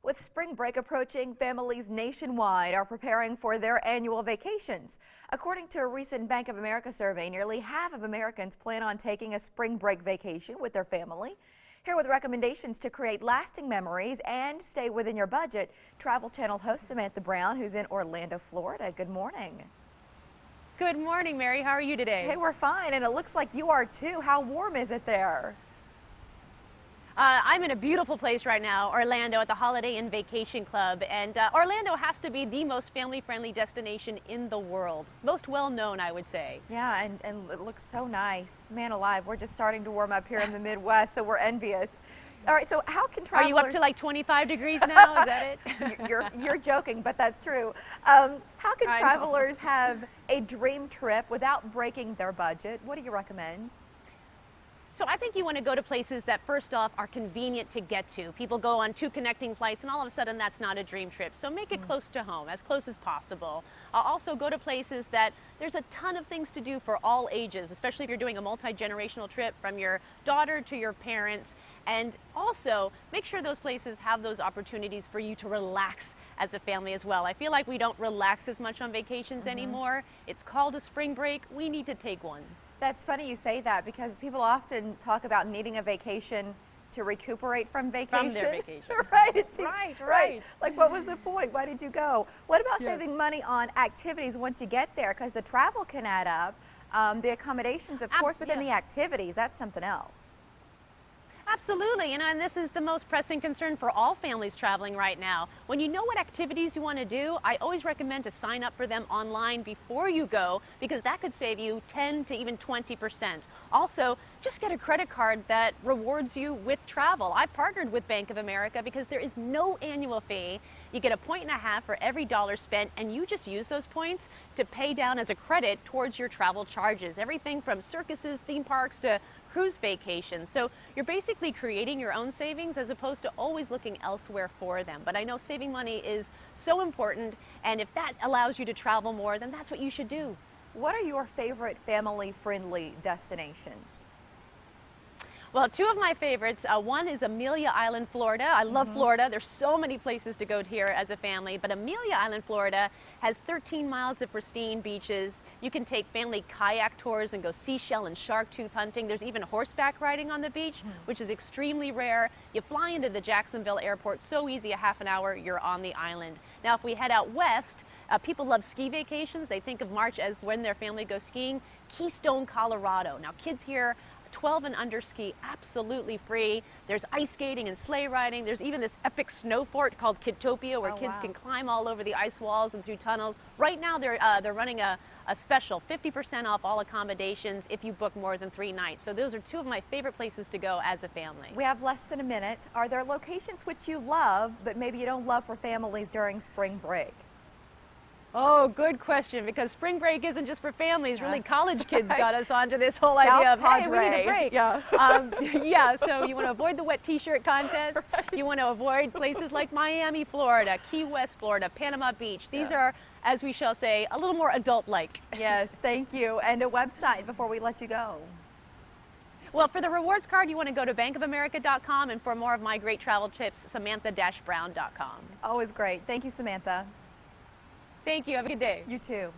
With spring break approaching, families nationwide are preparing for their annual vacations. According to a recent Bank of America survey, nearly half of Americans plan on taking a spring break vacation with their family. Here with recommendations to create lasting memories and stay within your budget, Travel Channel host Samantha Brown, who's in Orlando, Florida. Good morning. Good morning, Mary. How are you today? Hey, we're fine, and it looks like you are too. How warm is it there? I'm in a beautiful place right now, Orlando, at the Holiday Inn Vacation Club. And Orlando has to be the most family-friendly destination in the world. Most well-known, I would say. Yeah, and it looks so nice. Man alive, we're just starting to warm up here in the Midwest, so we're envious. All right, so how can travelers... Are you up to like 25 degrees now? Is that it? You're joking, but that's true. How can travelers have a dream trip without breaking their budget? What do you recommend? So I think you want to go to places that, first off, are convenient to get to. People go on 2 connecting flights, and all of a sudden that's not a dream trip. So make it close to home, as close as possible. Also go to places that there's a ton of things to do for all ages, especially if you're doing a multi-generational trip from your daughter to your parents. And also make sure those places have those opportunities for you to relax as a family as well. I feel like we don't relax as much on vacations anymore. It's called a spring break. We need to take one. That's funny you say that, because people often talk about needing a vacation to recuperate from vacation. From their vacation. Right, it seems, right. Like, what was the point? Why did you go? What about saving money on activities once you get there? Because the travel can add up, the accommodations, of course, but then the activities, that's something else. Absolutely, and this is the most pressing concern for all families traveling right now. When you know what activities you want to do, I always recommend to sign up for them online before you go, because that could save you 10 to even 20%. Also, just get a credit card that rewards you with travel. I've partnered with Bank of America because there is no annual fee. You get 1.5 points for every dollar spent, and you just use those points to pay down as a credit towards your travel charges. Everything from circuses, theme parks, to cruise vacations. So you're basically creating your own savings as opposed to always looking elsewhere for them. But I know saving money is so important, and if that allows you to travel more, then that's what you should do. What are your favorite family-friendly destinations? Well, 2 of my favorites, one is Amelia Island, Florida. I love Florida. There's so many places to go here as a family, but Amelia Island, Florida has 13 miles of pristine beaches. You can take family kayak tours and go seashell and shark tooth hunting. There's even horseback riding on the beach, which is extremely rare. You fly into the Jacksonville airport, so easy, a half an hour, you're on the island. Now, if we head out west, people love ski vacations. They think of March as when their family goes skiing. Keystone, Colorado. Now, kids here 12 and under ski absolutely free. There's ice skating and sleigh riding. There's even this epic snow fort called Kidtopia, where kids can climb all over the ice walls and through tunnels. Right now they're running a special 50% off all accommodations if you book more than 3 nights. So those are 2 of my favorite places to go as a family. We have less than a minute. Are there locations which you love but maybe you don't love for families during spring break? Oh, good question, because spring break isn't just for families. Really, college kids got us onto this whole idea of, hey, we need a break. Yeah, so you want to avoid the wet t-shirt contest. You want to avoid places like Miami, Florida, Key West, Florida, Panama Beach. These are, as we shall say, a little more adult-like. Yes, thank you. And a website before we let you go. Well, for the rewards card, you want to go to bankofamerica.com, and for more of my great travel tips, Samantha-Brown.com. Always great. Thank you, Samantha. Thank you. Have a good day. You too.